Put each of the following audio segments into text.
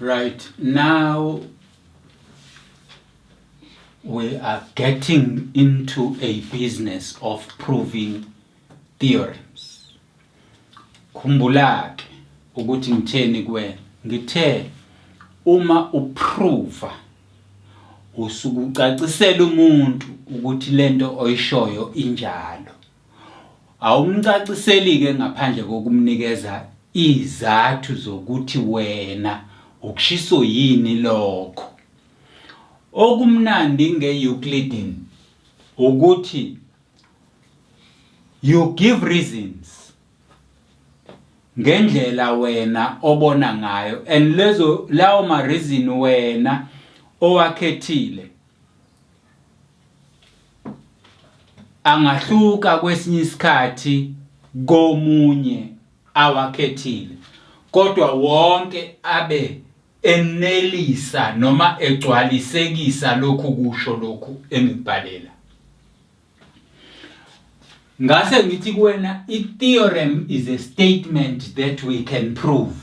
Right now, we are getting into a business of proving theorems. Khumbula-ke ukuthi ngitheni kuwena. Ngithe uma uprova usuke ucacisela umuntu ukuthi lento oyishoyo injalo. Awumcaciseli-ke ngaphandle kokumnikeza izathu zokuthi wena ukushiso yini lokho. Okumnandi nge-Euclidean ukuthi you give reasons ngendlela wena obona ngayo, and lawo ma reason wena owakhethile angahluka kwesinye isikhathi komunye awakhethile, kodwa wonke abe enelisa noma egcwalisekisa lokhu kusho lokhu engikubhalela. Ngase ngithi kuwena i-theorem is a statement that we can prove.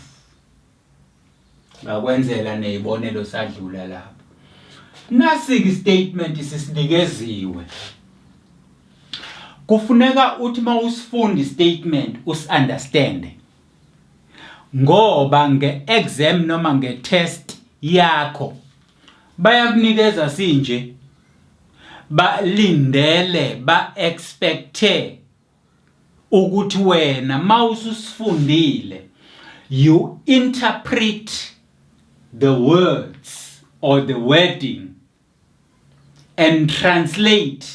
Ngakwenzela nezibonelo sadlula lapho. Nasi statement sisinikezwe. Kufuneka uthi mawusifunda statement usunderstand. Ngoba nge-exam noma nge-test yakho bayakunikeza sinje, balindele, ba-expecte ukuthi wena mawususifundile you interpret the words or the wording and translate.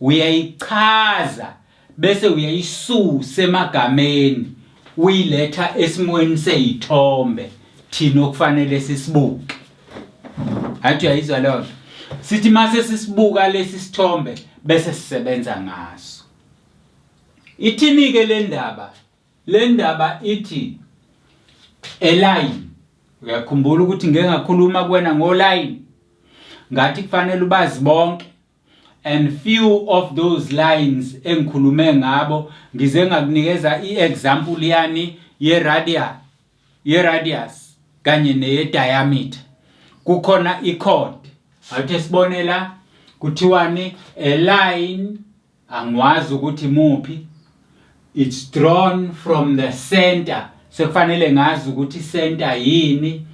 Uyayichaza bese uyayisusa emagameni uyiletha esimweni seyithombe thina okufanele sisibuke. Athi uyayizwa lokho? Sithi mase sisibuka lesi sithombe bese sisebenza ngaso. Ithini ke le ndaba ithi a line. Uyakhumbula ukuthi ngeke ngakhuluma kuwena ngoline, ngathi kufanele ubazi bonke, and few of those lines engikhulume ngabo ngize ngakunikeza iexample yani ye-radius kanye neye-diameter. Kukhona i-chord. Awuthe sibone la kuthiwani a line, angwazi ukuthi muphi, it's drawn from the center. Sekufanele ngazi ukuthi center yini.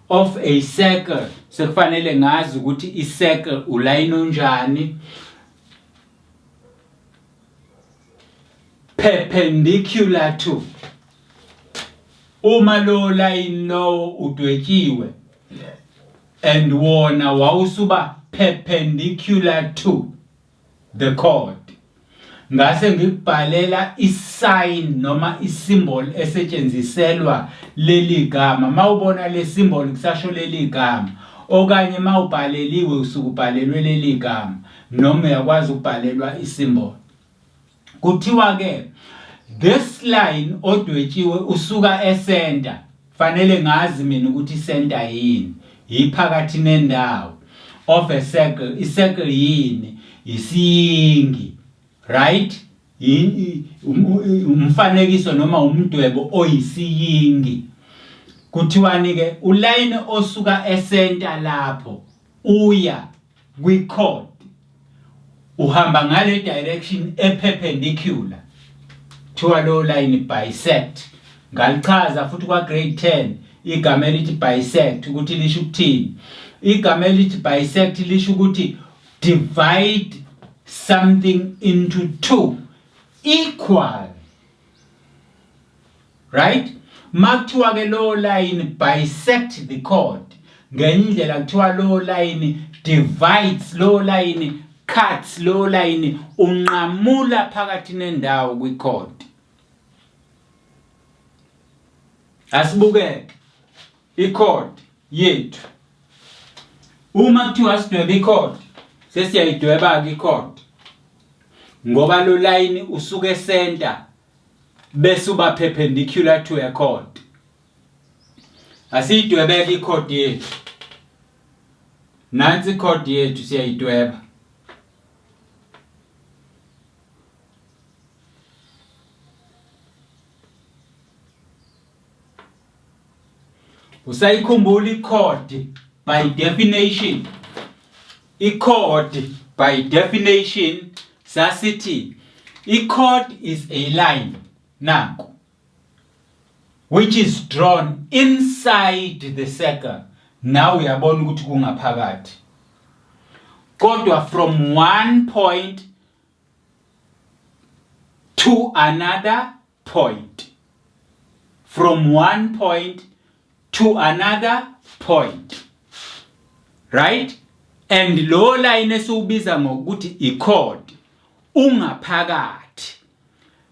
Of a circle, sekufanele ngazi ukuthi i-circle uline onjani. Perpendicular to, uma lo line lo udwetshiwe and wona wawusuba perpendicular to the chord, ngase ngikubhalela isign noma isymbol esetshenziselwa leli gama. Mawubona le symbol kusasho leli gama, okanye mawubhaleliwe usukubhalelwe leli gama, noma uyakwazi ukubhalelwa isymbol. Kuthiwa ke this line odwetshiwe usuka e-center. Fanele ngazi mina ukuthi i-center yini, iphakathi nendawo of a circle. I-circle yini? Isiyingi. Right? Umfanekiso noma umdwebo oyisiyingi. Kuthiwani ke uline osuka e-center lapho uya kwi-chord uhamba ngale direction e-perpendicular. Kuthiwa lo line bisect. Ngalichaza futhi kwa grade 10 igama elithi bisect ukuthi lisho ukuthini. Igama elithi bisect lisho ukuthi divide something into two equal. Right? Makuthiwa ke lo line bisect the chord, ngendlela kuthiwa lo line divides, lo line cuts, lo line unqamula phakathi nendawo kwi-chord. Asibukeke i-chord yethu. Uma kuthiwa sidweba i-chord, sesiyayidweba ke i-chord ngoba lo line usuke e-center bese uba perpendicular to a chord. Asiyidwebeke i-chord yethu. Nansi i-chord yethu siyayidweba. Usayikhumbula i-chord by definition. I-chord by definition sasithi i-chord is a line nanku which is drawn inside the circle. Now uyabona ukuthi kungaphakathi. Kodwa from one point to another point. From one point to another point. Right? And lo line esiubiza ngokuthi i-chord ungaphakathi.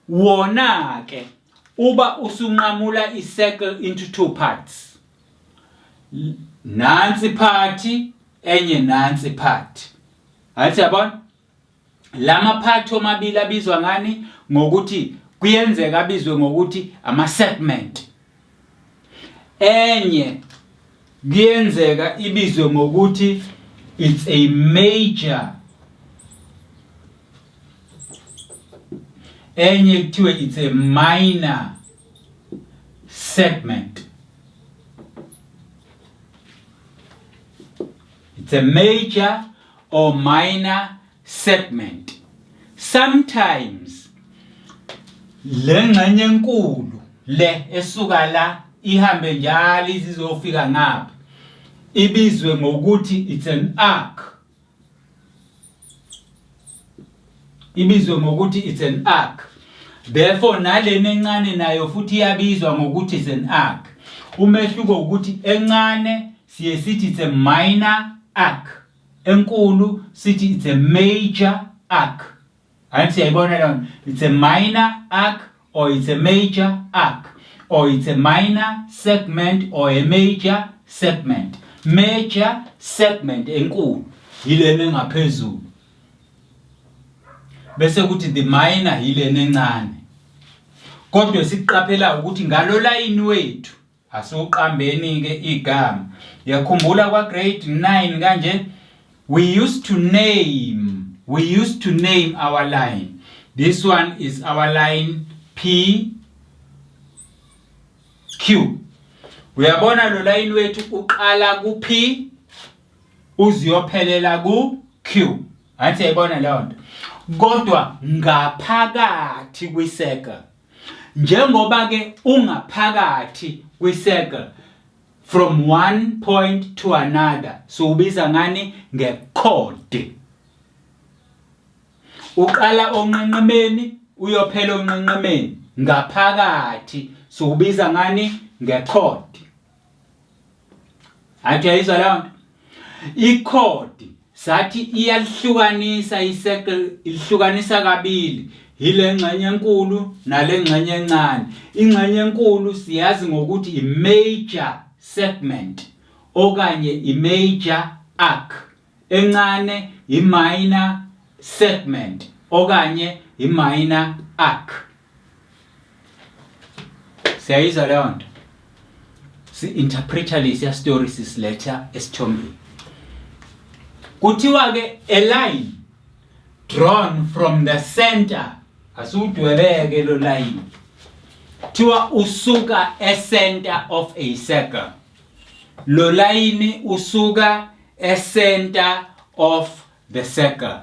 Wona ke uba usunqamula i-circle into two parts. Nansi party enye nansi party. Athi yabona? Lama part omabili abizwa ngani ngokuthi kuyenzeka abizwe ngokuthi ama segment. Enye kuyenzeka ibizwe ngokuthi it's a major. Enye kuthiwe it's a minor segment. It's a major or minor segment. Sometimes lengxenye enkulu le esuka la ihambe njalo izizofika ngapha ibizwe ngokuthi it's an arc. Ibizwe ngokuthi it's an arc. Therefore nalena encane nayo futhi iyabizwa ngokuthi it's an arc. Umehluko ukuthi encane siye sithi it's a minor arc. Enkulu sithi it's a major arc. Athi siyayibona la, it's a minor arc or it's a major arc or it's a minor segment or a major segment. Major segment enkulu yilena engaphezulu. Bese kuthi the minor yilena encane. Kodwa siqaphela ukuthi ngalo line wethu asuqambeni ke igama. Yakhumbula kwa grade 9 kanje we used to name our line. This one is our line P Q. Uyabona lo line wethu uqala ku P uziyophelela ku Q. Athi ayibona leyo nto. Kodwa ngaphakathi kwi-circle. Njengoba ke ungaphakathi kwi-circle from one point to another, so ubiza ngani nge-chord. Uqala onqenqemeni uyophela onqenqemeni ngaphakathi, so ubiza ngani nge-chord. Athi ayizwa leyo nto. I-chord sathi iyalihlukanisa i-circle, ilihlukanisa kabili. Ile ngxenye enkulu nale ngxenye encane. Ingxenye enkulu siyazi ngokuthi i-major segment okanye i-major arc. Encane i-minor segment okanye i-minor arc. Siyayizwa leyo nto. Si-interpreta lesiya story sisiletha esithombeni. Kuthiwa ke a line drawn from the center. Asudwebeke lo line. Kuthiwa usuka e-center of a circle. Lo line usuka e-center of the circle.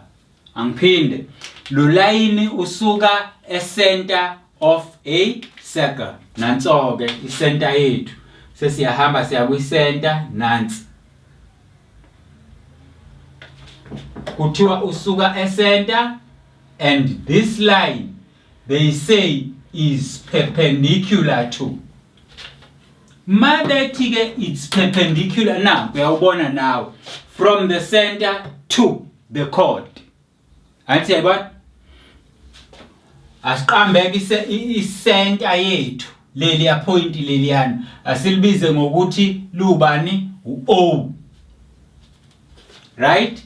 Angiphinde. Lo line usuka e-center of a circle. Nanso ke i-center yethu. Sesiyahamba siya kwi-center nansi. Kuthiwa usuka e-center, and this line they say is perpendicular to. Mabethi ke it's perpendicular now. Uyawubona now from the center to the chord. Athi yabona asiqambeke i-center yethu leli ya point leliyana asilibize ngokuthi lubani u-O. Right?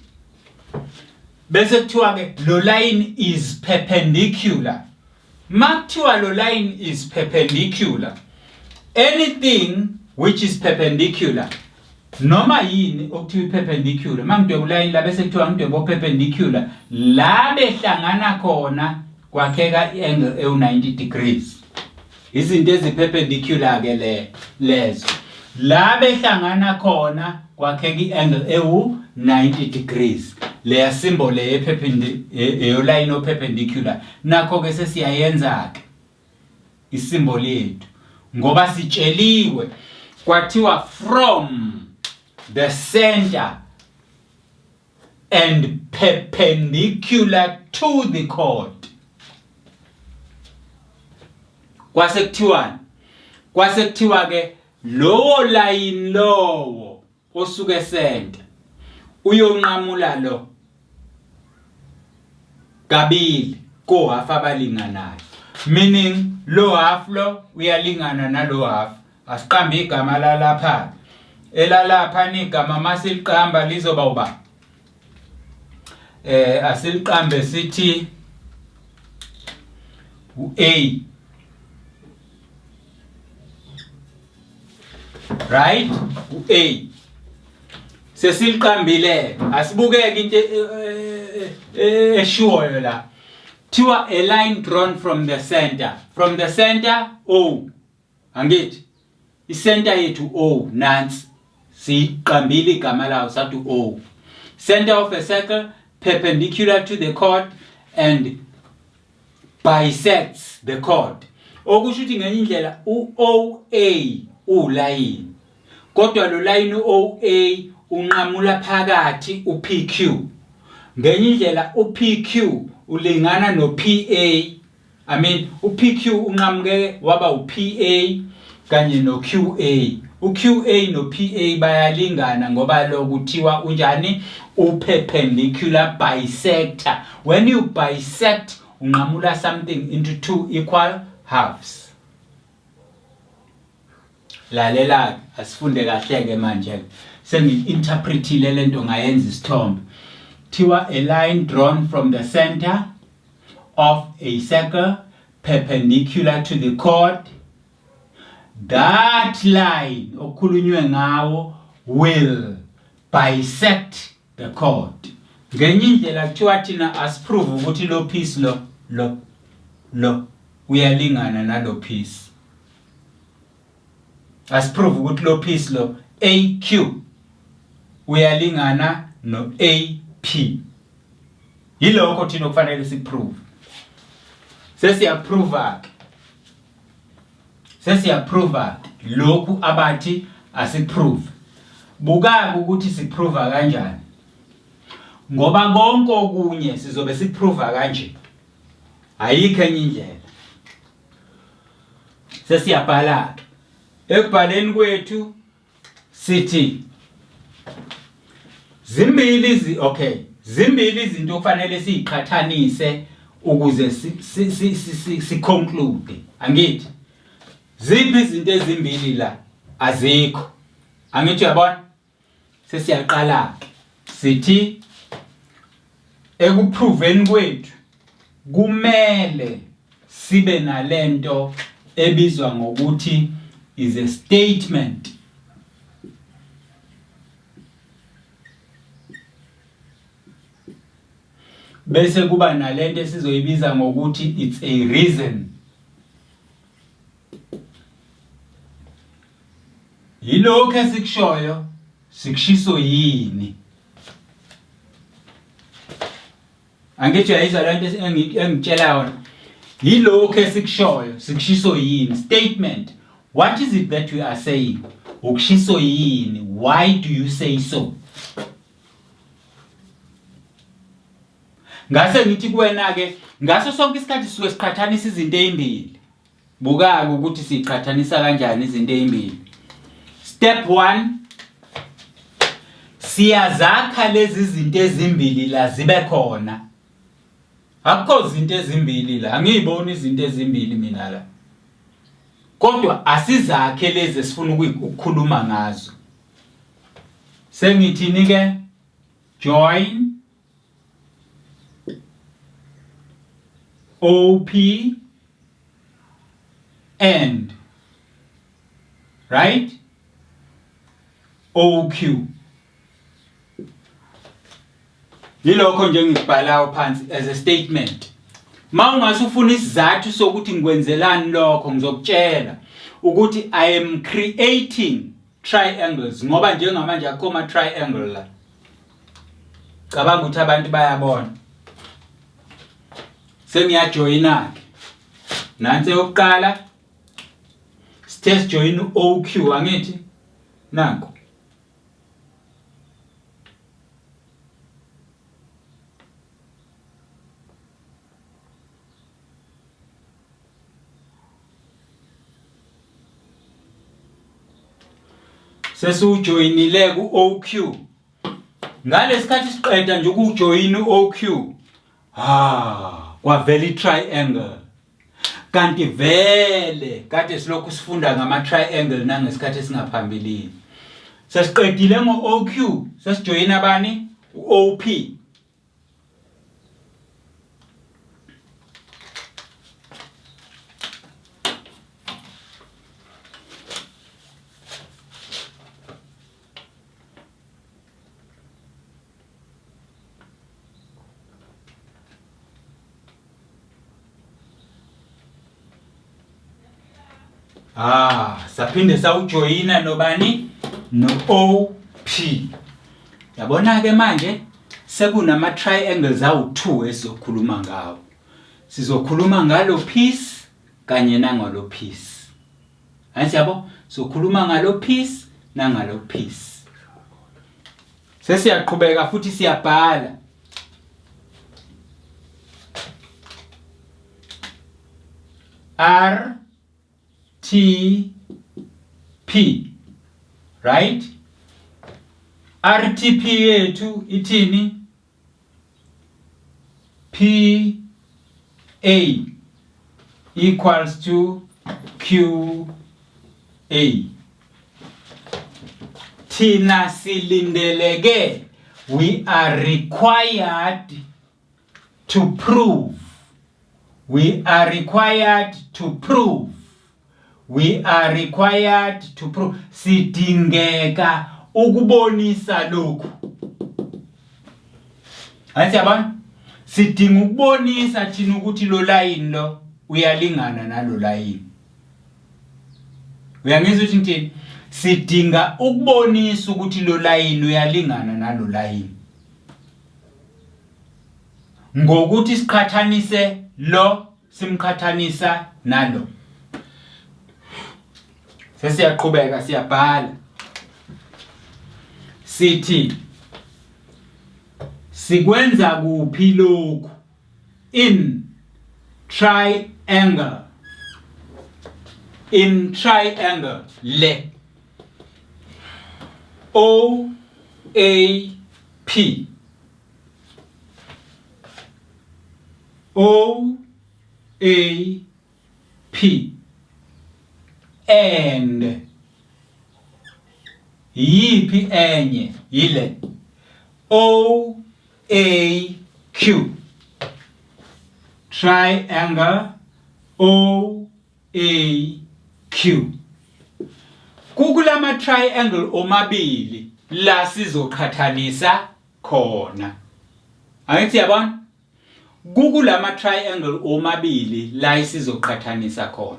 Bese kuthiwa ke lo line is perpendicular. Makuthiwa lo line is perpendicular, anything which is perpendicular noma yini okuthiwa perpendicular, mangidweba uline la bese kuthiwa ngidweba perpendicular la behlangana khona kwakheka i-angle e-90 degrees. Izinto eziperpendicular ke lezo. la behlangana khona kwakheka iangle ewu-90 degrees leya symbol eyo line o-perpendicular. Nakho ke sesiyayenza ke isymbol yethu ngoba sitsheliwe kwathiwa from the center and perpendicular to the chord. Kwasekuthiwa ke lowo line lowo osuke center uyonqamula lo kabili ko half abalinganayo, meaning lo half lo uyalingana nalo half. Asiqambe igama lalapha elalapha nigama masiliqamba lizoba uba asiliqambe sithi u-A, right? u-A sesiliqambile, asibukeke into eshuwayo la. Thiwa a line drawn from the center O, angithi i-center yethu O nansi siqambile igama lawo sathi O, center of a circle perpendicular to the chord and bisects the chord. Okusho ukuthi ngenye indlela u-OA ulayini, kodwa lo line u-OA unqamula phakathi u-PQ. Ngenye indlela u-PQ ulingana no-PA, u-PQ unqamuke waba u-PA kanye no-QA. U-QA no-PA bayalingana ngoba lo kuthiwa unjani u-perpendicular bisector. When you bisect unqamula something into two equal halves. Lalela asifunde kahle ke manje sengi-interpretile lento ngayenza isithombe. Thiwa a line drawn from the center of a circle perpendicular to the chord. That line okhulunywe ngawo will bisect the chord. Ngenye indlela kuthiwa thina asiprove ukuthi lo piece lo uyalingana nalo piece. Asiprove ukuthi lo piece lo AQ uyalingana no AP. Yilokho thina kufanele siprove. Sesiyaprove lokhu abathi asiprove. Buka ukuthi siprove kanjani. Ngoba konke okunye sizobe siprove kanje. Ayikho enye indlela. Sesiyabhala ekubhaleni kwethu sithi zimbili izinto okufanele siziqhathanise ukuze si conclude. Angithi ziphi izinto ezimbili la azikho. Angithi uyabona sesiyaqala sithi ekuproveni kwethu kumele sibe nalento ebizwa ngokuthi is a statement. Bese kuba nalento esizoyibiza ngokuthi it's a reason. Yilokho esikushoyo sikushiso yini. Angithi uyayizwa lento engitshela yona. Yilokho esikushoyo sikushiso yini. Statement. What is it that we are saying? Ukushiso yini? Why do you say so? Ngase ngithi kuwena ke ngaso sonke isikhathi suke siqhathanisa izinto ezimbili. Buka ukuthi siqhathanisa kanjani izinto ezimbili. Step 1, siyazakha lezi zinto ezimbili la zibe khona. Akukho izinto ezimbili la, angiyiboni izinto ezimbili mina la. Kodwa asizakhe lezi sifuna ukukhuluma ngazo. Sengithini ke? Join OP and right OQ. Yilokho nje ngibhala phansi as a statement. Mawungasufuna isizathu sokuthi ngikwenzelani lokho ngizokutshela ukuthi I am creating triangles ngoba njengamanje akho ama triangle la. Cabanga ukuthi abantu bayabona. Sengiyajoyina ke. Nansi yokuqala sithe join OQ angithi nanko. Sesiujoyinile ku OQ. Ngalesikhathi siqeda nje ukujoin OQ. Kwavela i-triangle. Kanti vele kade silokhu sifunda ngama triangle nangesikhathi singaphambili. Sesiqedile ngo-OQ, sesijoyina abani? U-OP. Saphinde sawujoyina nobani? No-OP. Yabona ke manje sekunama triangles awu2 esizokhuluma ngawo. Sizokhuluma ngalo piece kanye nangalo piece. Ayisiyabo? Sokhuluma ngalo piece nangalo piece. Sesiyaqhubeka futhi siyabhala. RTP, right? RTP yethu ithini? PA equals to QA. Thina silindeleke, we are required to prove. We are required to prove. We are required to prove. Sidingeka ukubonisa lokhu. Ayisiyabona? Sidinga ukubonisa thina ukuthi lo line lo uyalingana nalo line. Uyangizwa ukuthi ngithini? Sidinga ukubonisa ukuthi lo line uyalingana nalo line. Ngokuthi siqhathanise lo simqhathanisa nalo. Sesiyaqhubeka siyabhala. Sithi sikwenza kuphi lokhu? In triangle. In triangle le OAP. OAP and yipi enye ile OAQ. Triangle OAQ. Kukulama triangle omabili la sizoqhathanisa khona. Angithi yabona? Kukulama triangle omabili la sizoqhathanisa khona.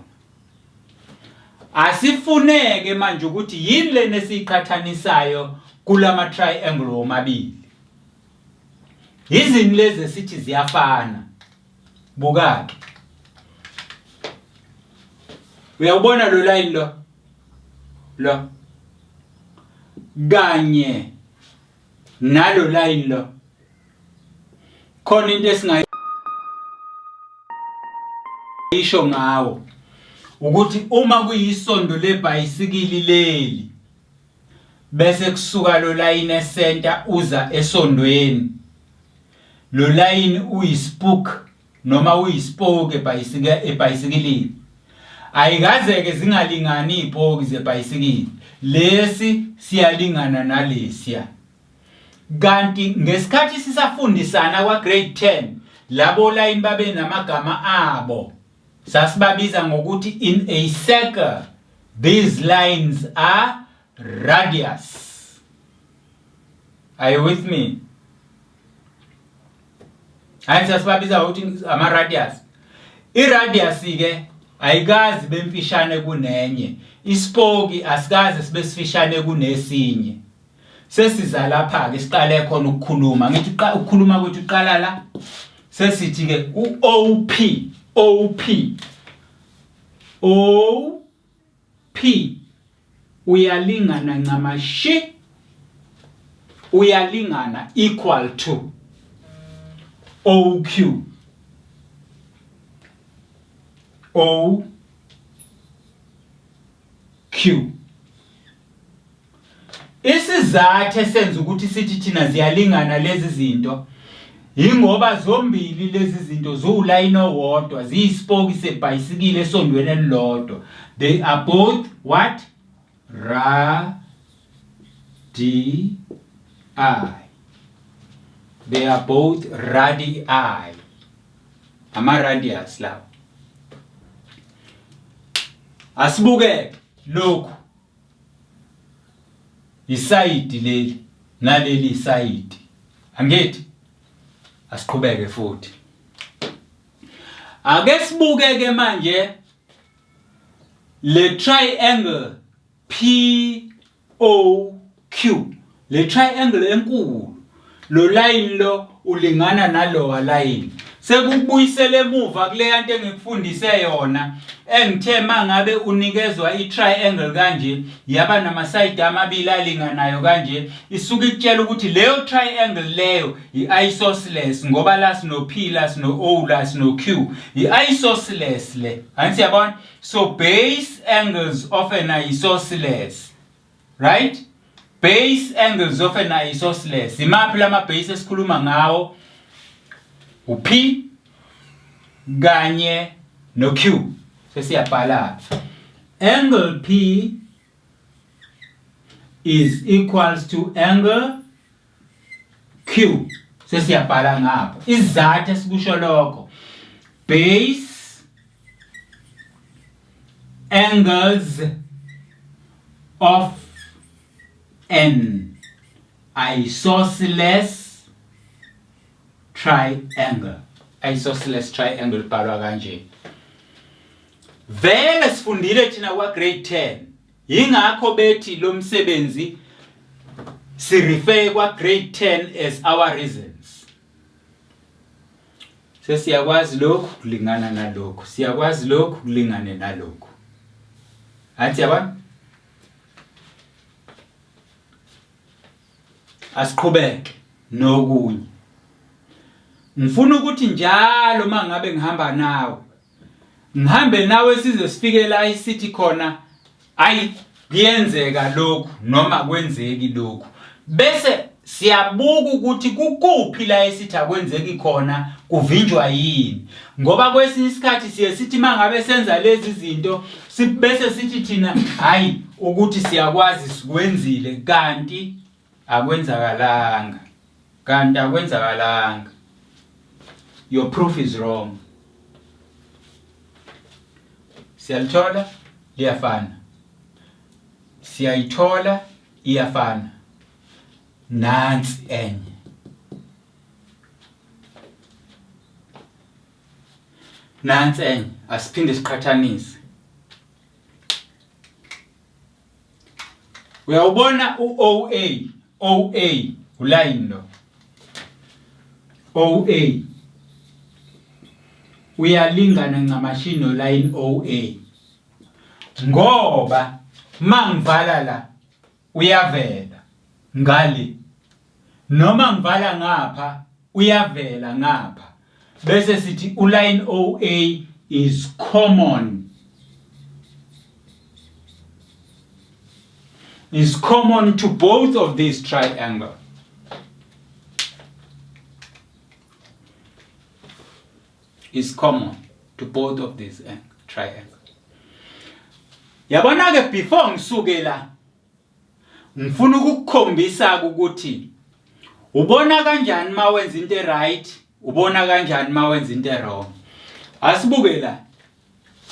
Asifuneke manje ukuthi yini lena esiqhathanisayo kulama triangle omabili. Izini lezi sithi ziyafana. Buka ke. Uyabona lo line lo? Lo. Kanye nalo line lo. Khona into esingayisho ngawo. Ukuthi uma kuyisondo lebhayisikili leli bese kusuka lo line esenta uza esondweni, lo line uyispook noma uyispoke ebhayisikilini, ayikazeke zingalingani ipoki zebhayisikili. Lesi siyalingana nalesiya. Kanti ngesikhathi sisafundisana kwa grade 10 labo line babe namagama abo, sasibabiza ngokuthi in a circle these lines are radius. Are you with me? Hayi sasibabiza ukuthi ama radius. I radius ke ayikazi bemfishane kunenye, ispoki asikaze sibe sifishane kunesinye. Sesiza lapha ke siqale khona ukukhuluma. Ngithi ukukhuluma kwethu uqala la. Sesithi ke uOP, OP uyalingana ncamashi, uyalingana equal to OQ. Isizathu esenza ukuthi sithi thina ziyalingana lezi zinto ingoba zombili lezi zinto zulayini owodwa, ziyispoki sebhayisikile esondweni elilodwa. They are both what? Radii. They are both radii. Ama radius lawo. Asibuke lokhu. Isayidi leli naleli isayidi. Angithi asiqhubeke futhi. Ake sibuke ke manje le triangle POQ. Le triangle enkulu. Lo line lo ulingana nalowa line. Sekubuyisele emuva kule yanto engikufundise yona engithe mangabe unikezwa i-triangle kanje yaba namaside amabili alinganayo kanje, isuka ikutshela ukuthi leyo triangle leyo i-isosceles ngoba la sino P la sino O la sino Q, i-isosceles le. Angithi yabona? So base angles of an isosceles, right? Base angles of an isosceles. Imaphi lama base esikhuluma ngawo? P kanye no Q. Sesiyabhala. Angle P is equals to angle Q. Sesiyabhala ngapha. Isizathu esikusho lokho. Base angles of an isosceles triangle. Isosceles triangle bhalwa kanje. Vele sifundile thina kwa grade 10. Yingakho bethi lo msebenzi si refer kwa grade 10 as our reasons. Sesiyakwazi lokhu kulingana nalokho. Siyakwazi lokhu kulingane nalokho. Athi yabona? Asiqhubeke nokunye. Ngifuna ukuthi njalo mangabe ngihamba nawe, ngihambe nawe size sifike la isithi khona ayi kuyenzeka lokhu noma kwenzeki lokhu. Bese siyabuka ukuthi kukuphi la esithi akwenzeki khona, kuvinjwa yini. Ngoba kwesinye isikhathi siye sithi mangabe senza lezi zinto sibese sithi thina hayi ukuthi siyakwazi sikwenzile kanti akwenzakalanga. Your proof is wrong. Siyalithola liyafana. Siyayithola iyafana. Nansi enye. Nansi enye. Asiphinde siqhathanise. Uyawubona uOA. OA uline lo. OA uyalingana ngamashini no line OA. Ngoba mangivala la uyavela ngali. Noma ngivala ngapha uyavela ngapha. Bese sithi uline OA is common. Is common to both of these triangles. Is common to both of these triangles. Yabona ke before ngisuke la ngifuna ukukukhombisa ukuthi ubona kanjani mawenza into right, ubona kanjani mawenza into wrong. Asibuke la.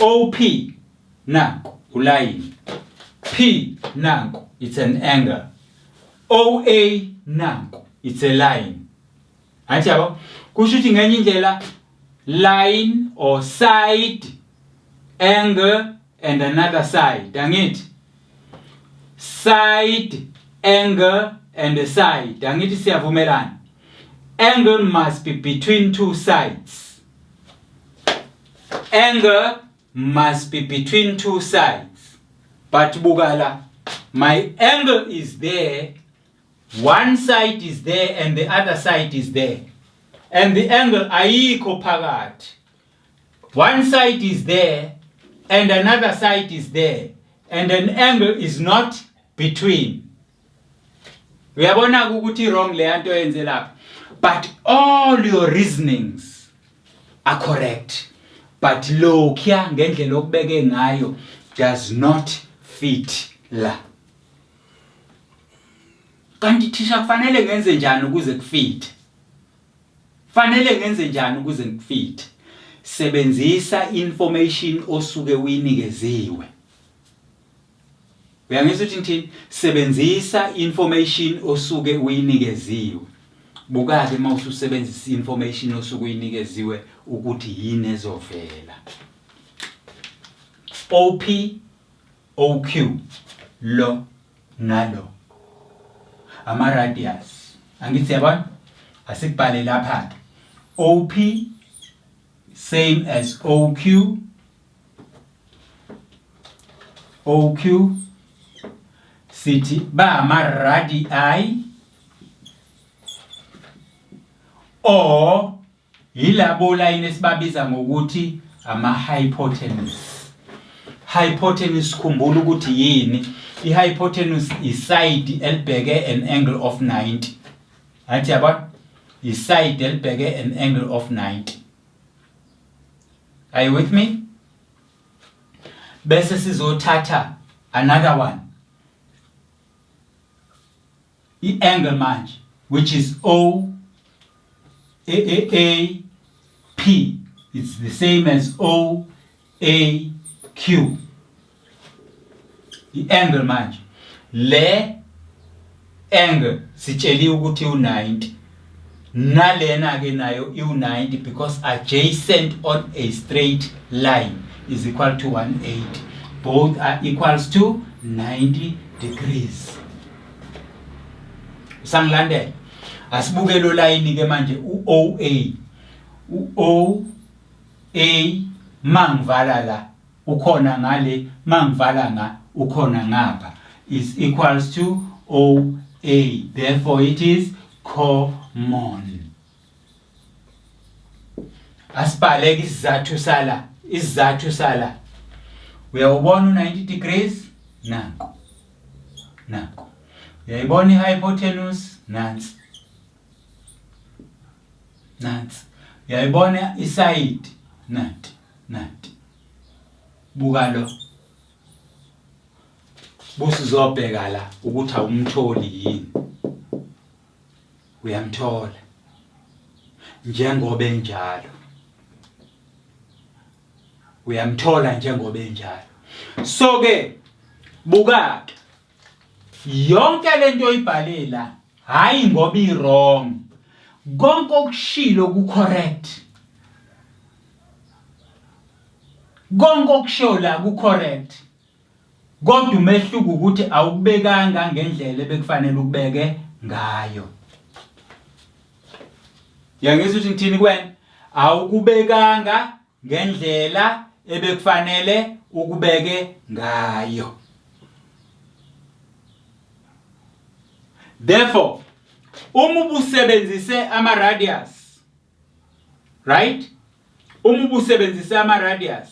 OP nanko uline. P nanko it's an angle. OA nanko it's a line. Athi yabo kusho ukuthi ngenye indlela line or side angle and another side. Angithi side, angle and a side. Angithi siyavumelana. Angle must be between two sides. Angle must be between two sides. But bukala, my angle is there, one side is there and the other side is there. And the angle ayikho phakathi. One side is there and another side is there. And an angle is not between. Uyabona ukuthi wrong le nto yenze lapha. But all your reasonings are correct. But lokya ngendlela okubeke ngayo does not fit la. Kanti thisha kufanele ngenze njani ukuze kufit? Fanele ngenze njani ukuze kufit? Sebenzisa information osuke uyinikeziwe. Uyangizwa ukuthi ngithini? Sebenzisa information osuke uyinikeziwe. Buka ke mawusu sebenzisa information osuke uyinikeziwe ukuthi yini ezovela. OP OQ lo nalo ama radius. Angithi yabona? Asikubhale lapha. OP same as OQ. OQ sithi ba ama radii or yilabo line esibabiza ngokuthi ama hypotenuse. Hypotenuse khumbula ukuthi yini? I-hypotenuse is side elibheke an angle of 90. Athi yabona? Is side elibheke an angle of 90. Are you with me? Bese sizothatha another one. I-angle manje, which is OAP. It's the same as OAQ. I-angle manje. Le angle sitsheli ukuthi u90. Nalena ke nayo u90 because adjacent on a straight line is equal to 180. Both are equals to 90 degrees. Sangilandela. Asibuke lo line ke manje uOA. uOA mangivala la ukhona ngale, mangivala nga ukhona ngapha is equals to OA. Therefore it is common. Asibhaleke isizathu sala. Uyawubona u90 degrees nanku. Uyayibona ihypotenuse nansi. Uyayibona iside nanti. Buka lo. Busizobheka la ukuthi awumtholi yini. Uyamthola. Njengoba enjalo. Uyamthola njengoba enjalo. So ke buka yonke lento oyibhalela hayi ngoba i-wrong. Konke okushilo ku-correct. Konke okusho la ku-correct. Kodwa umehluko ukuthi awubekanga ngendlela ebekufanele ukubeke ngayo. Yangizwa ukuthi ngithini kwena? Awukubekanga ngendlela ebekufanele ukubeke ngayo. Therefore, uma ubusebenzise ama radius, right? Uma ubusebenzise ama radius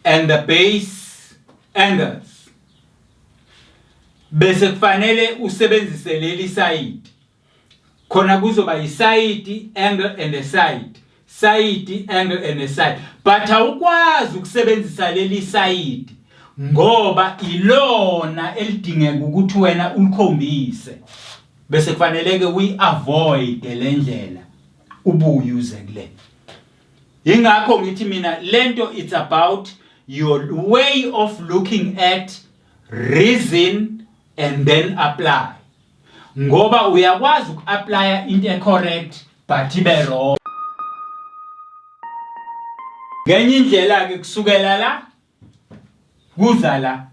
and the base angles, bese kufanele usebenzise leli side. Khona kuzoba iside angle and a side. Side angle and a side. But awukwazi ukusebenzisa leli side ngoba ilona elidingeka ukuthi wena ulikhombise. Bese kufanele ke we avoid lendlela ubuye uze kule. Ingakho ngithi mina lento it's about your way of looking at reason and then apply. Ngoba uyakwazi uku-apply into correct but ibe wrong. ngenye indlela ke kusukela la kuza la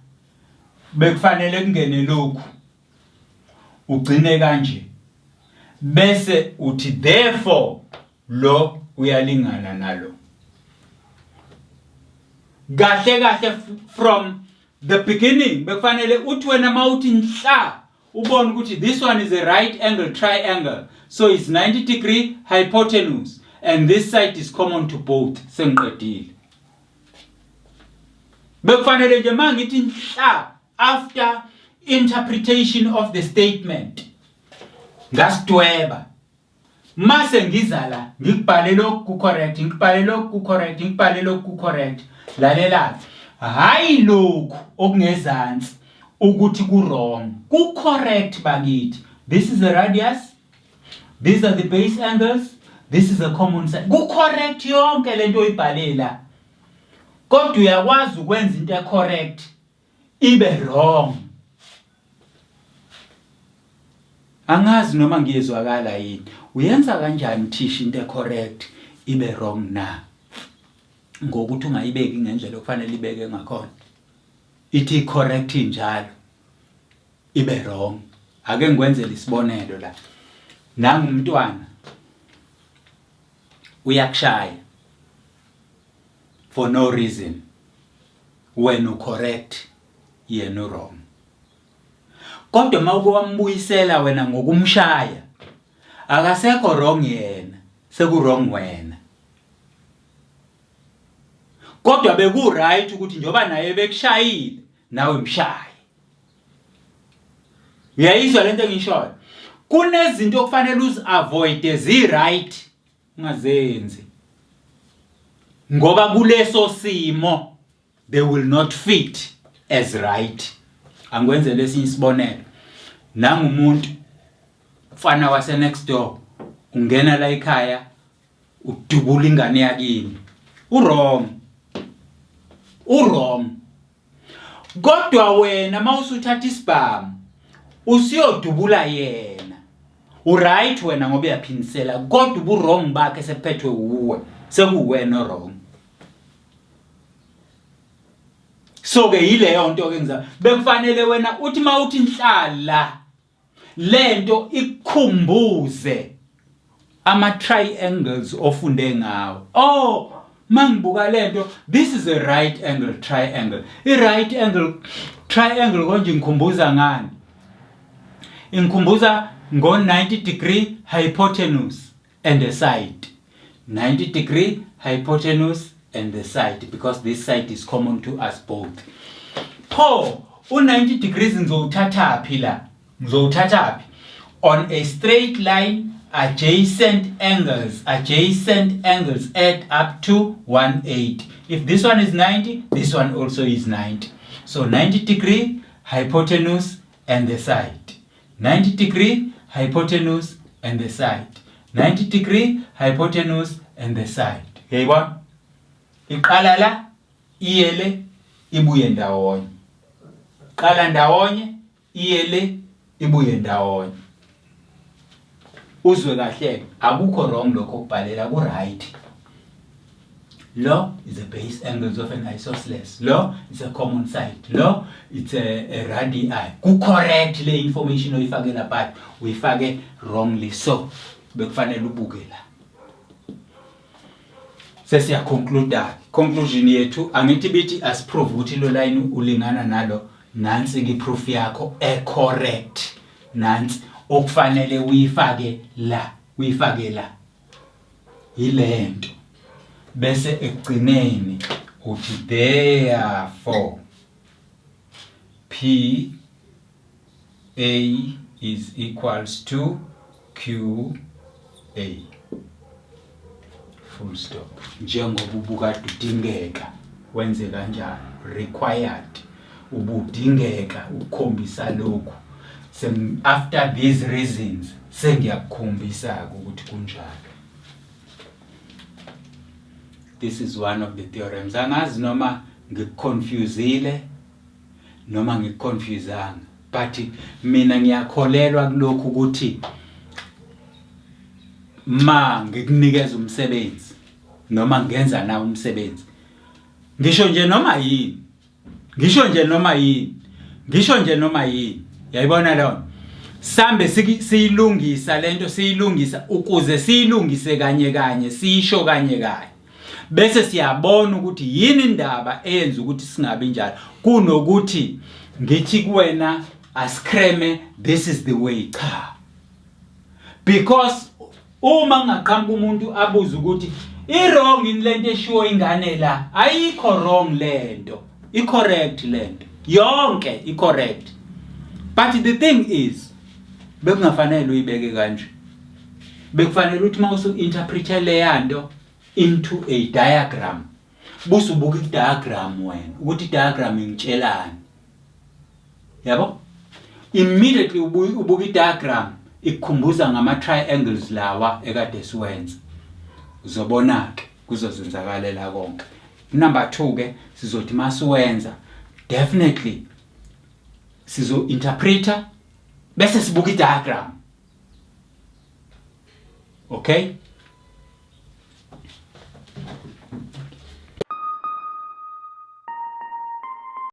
bekufanele kungene lokhu ugcine kanje bese uthi therefore lo uyalingana nalo kahle from the beginning bekufanele uthi wena mawuthi nhla ubone ukuthi this one is a right angle triangle so it's 90-degree hypotenuse and this side is common to both sengiqedile bekufanele nje mangithi nhla after interpretation of the statement ngasidweba mase ngizala ngikubhale lokhu ku correct ngikubhale lokhu ku correct ngikubhale lokhu ku correct lalela hayi lokhu okungezansi ukuthi ku wrong ku correct bakithi this is the radius these are the base angles this is a common side ku correct yonke lento oyibhalela kodwa uyakwazi ukwenza into correct ibe wrong angazi noma ngiyezwakala yini uyenza kanjani thisha into correct ibe wrong na ngokuthi ungayibeki ngendlela okufanele ibeke ngakhona ithi correct njalo ibe wrong ake ngikwenzele isibonelo la nangu umntwana uyakushaya for no reason when u correct yena wrong kodwa mawuke wambuyisela wena ngokumshaya akasekho wrong yena seku wrong wena kodwa beku right ukuthi njoba naye bekushayile nawe mshaye uyayizwa lento engishoyo kunezinto okufanele uzi avoid ezi right ungazenzi ngoba kuleso simo they will not fit as right angikwenze lesinye isibonelo nangumuntu ufana wase next door ungena la ekhaya udubula ingane yakini wrong kodwa wena mawusuthatha isibhamu usiyodubula yena right wena ngoba uyaphinisela kodwa ubu wrong bakhe sephethwe uwe sekuwena wrong so ke yileyo nto ke ngiza bekufanele wena uthi mawuthi inhlala lento ikukhumbuze ama triangles ofunde ngawo mangibuka lento this is a right angle triangle right angle triangle konje ngikhumbuza ngani ingikhumbuza ngo 90-degree hypotenuse and the side 90-degree hypotenuse and the side because this side is common to us both u 90 degrees ngizowuthatha phi la ngizowuthatha phi on a straight line adjacent angles add up to 180 if this one is 90 this one also is 90 so 90-degree hypotenuse and the side 90-degree hypotenuse and the side 90-degree hypotenuse and the side yayibona iqala la iyele ibuye ndawonye qala ndawonye iyele ibuye ndawonye uzwe kahle akukho wrong lokho kubhalela ku right lo is a base angles of an isosceles lo is a common side lo it's a radii ku correct le information oyifakela but uyifake wrongly so bekufanele ubuke la sesiya conclusion yethu angithi bithi asiprove ukuthi lo line ulingana nalo nansi ngiproof yakho correct nansi okufanele uyifake la ilento bese ekugcineni uthi therefore P A is equals to Q A full stop njengoba ubuka udingeka wenze kanjani required ubudingeka ukukhombisa lokhu after these reasons sengiyakukhombisa ukuthi kunjalo this is one of the theorems angazi noma ngikuconfuseile noma ngikuconfusanga but mina ngiyakholelwa kulokhu ukuthi ma ngikunikeza umsebenzi noma ngenza na umsebenzi. Ngisho nje noma yini yayibona leyo sambe siyilungisa lento siyilungisa ukuze siyilungise kanye sisho kanye bese siyabona ukuthi yini indaba eyenza ukuthi singabi njalo kunokuthi ngithi kuwena askreme this is the way cha. Because uma ngaqhamuka umuntu abuza ukuthi i-wrong in lento eshiwo ingane la ayikho wrong lento i-correct lento yonke i-correct, but the thing is bekungafanele uyibeke kanje. Bekufanele ukuthi mawusu interpret le yanto into a diagram busubuka i-diagram wena ukuthi i-diagram ingitshelani yabo. Immediately ubuka i-diagram ikukhumbuza ngama-triangles lawa ekade siwenza uzobona ke kuzozenzakalela konke. Number 2 ke sizothi masiwenza definitely sizo interpreter bese sibuka i-diagram. Okay.